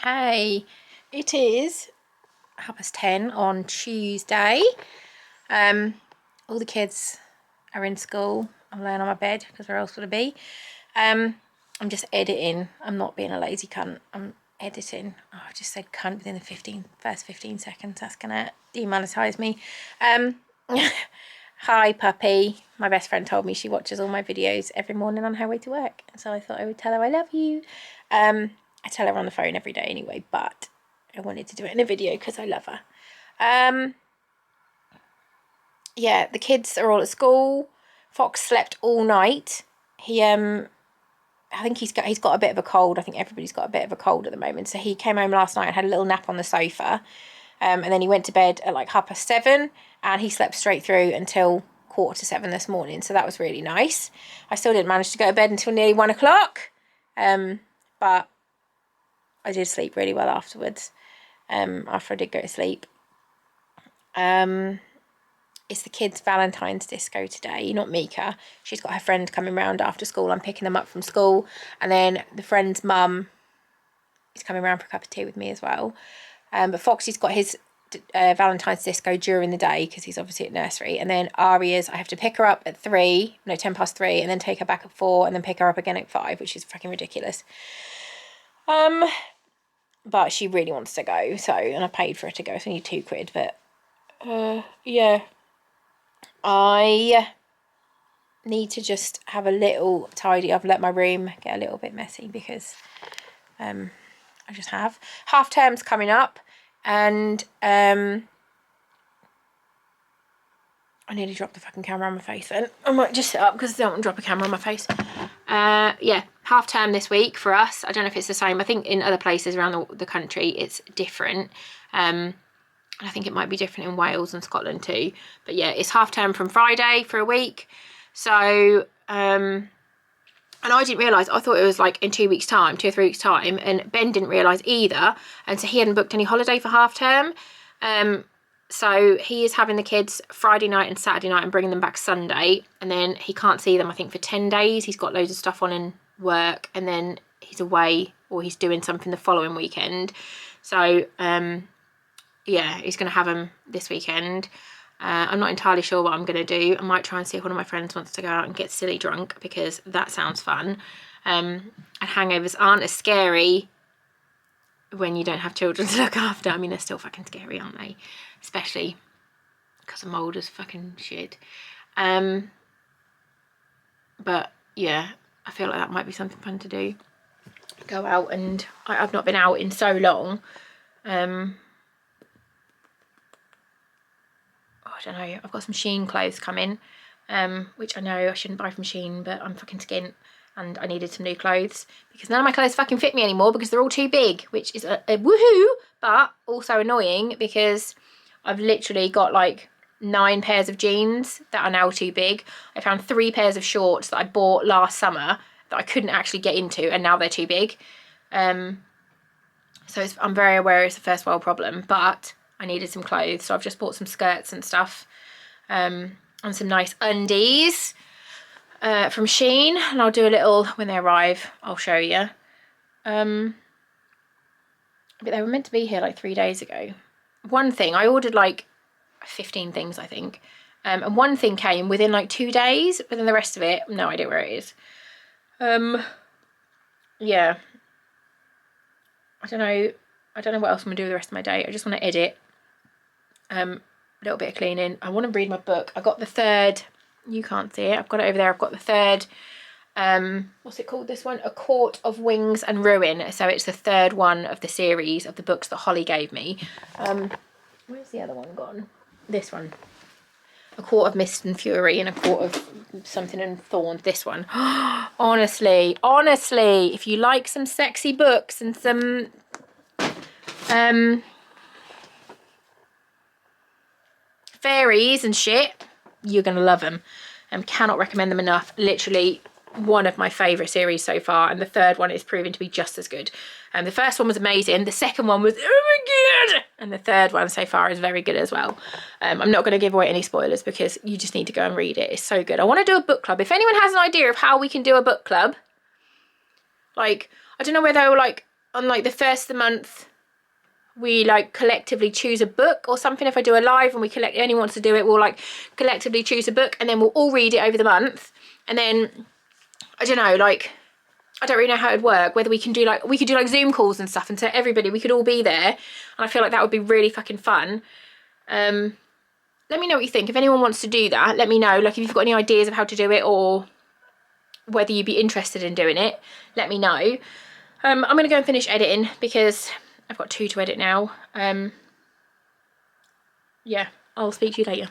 Hey, it is 10:30 on Tuesday. All the kids are in school. I'm laying on my bed because where else would I be? I'm just editing. I'm not being a lazy cunt. I'm editing. Oh, I just said cunt within the first 15 seconds. That's gonna demonetize me. Hi puppy. My best friend told me she watches all my videos every morning on her way to work. So I thought I would tell her I love you. I tell her on the phone every day anyway, but I wanted to do it in a video because I love her. Yeah, the kids are all at school. Fox slept all night. I think he's got a bit of a cold. I think everybody's got a bit of a cold at the moment. So he came home last night and had a little nap on the sofa. And then he went to bed at like 7:30 and he slept straight through until 6:45 this morning. So that was really nice. I still didn't manage to go to bed until nearly 1 o'clock. But I did sleep really well afterwards. After I did go to sleep. It's the kids' Valentine's disco today, not Mika. She's got her friend coming round after school. I'm picking them up from school. And then the friend's mum is coming round for a cup of tea with me as well. But Foxy's got his Valentine's disco during the day because he's obviously at nursery. And then Aria's, I have to pick her up at 3, and then take her back at 4, and then pick her up again at 5, which is fucking ridiculous. But she really wants to go, so, and I paid for her to go. It's only £2, but yeah. I need to just have a little tidy up, let my room get a little bit messy because I just have. Half term's coming up, and I nearly dropped the fucking camera on my face then. I might just sit up because I don't want to drop a camera on my face. Yeah, half term this week for us. I don't know if it's the same. I think in other places around the country it's different. I think it might be different in Wales and Scotland too. But yeah, it's half term from Friday for a week. So, and I didn't realise, I thought it was like in 2 weeks' time, 2 or 3 weeks' time. And Ben didn't realise either. And so he hadn't booked any holiday for half term. So he is having the kids Friday night and Saturday night and bringing them back Sunday. And then he can't see them, I think, for 10 days. He's got loads of stuff on in work. And then he's away or he's doing something the following weekend. So, yeah, he's going to have them this weekend. I'm not entirely sure what I'm going to do. I might try and see if one of my friends wants to go out and get silly drunk because that sounds fun. And hangovers aren't as scary when you don't have children to look after. I mean, they're still fucking scary, aren't they? Especially because the mould is fucking shit. But yeah, I feel like that might be something fun to do. Go out, and I've not been out in so long. I don't know, I've got some Shein clothes coming, which I know I shouldn't buy from Shein, but I'm fucking skint and I needed some new clothes because none of my clothes fucking fit me anymore because they're all too big, which is a woohoo, but also annoying because I've literally got like 9 pairs of jeans that are now too big. I found 3 pairs of shorts that I bought last summer that I couldn't actually get into and now they're too big. So I'm very aware it's a first world problem, but I needed some clothes, so I've just bought some skirts and stuff, and some nice undies from Shein, and I'll do a little, when they arrive, I'll show you. But they were meant to be here like 3 days ago. One thing, I ordered like 15 things, I think, and one thing came within like 2 days, but then the rest of it, no idea where it is. Yeah. I don't know what else I'm gonna do with the rest of my day. I just want to edit. A little bit of cleaning. I want to read my book. I got the third, you can't see it, I've got it over there. I've got the third, what's it called, this one? A Court of Wings and Ruin. So it's the third one of the series of the books that Holly gave me. Where's the other one gone? This one. A Court of Mist and Fury and A Court of something and Thorns. This one. honestly, if you like some sexy books and some fairies and shit, you're gonna love them. Cannot recommend them enough. Literally one of my favourite series so far, and the third one is proving to be just as good. The first one was amazing, the second one was oh my god, and the third one so far is very good as well. I'm not going to give away any spoilers because you just need to go and read it. It's so good. I want to do a book club. If anyone has an idea of how we can do a book club, like, I don't know whether like on like the first of the month, we like collectively choose a book or something. If I do a live and anyone wants to do it, we'll like collectively choose a book and then we'll all read it over the month. And then I don't know, like I don't really know how it'd work, whether we could do like Zoom calls and stuff, and so everybody, we could all be there, and I feel like that would be really fucking fun. Let me know what you think. If anyone wants to do that, let me know. Like if you've got any ideas of how to do it or whether you'd be interested in doing it, let me know. I'm gonna go and finish editing because I've got 2 to edit now. Yeah, I'll speak to you later.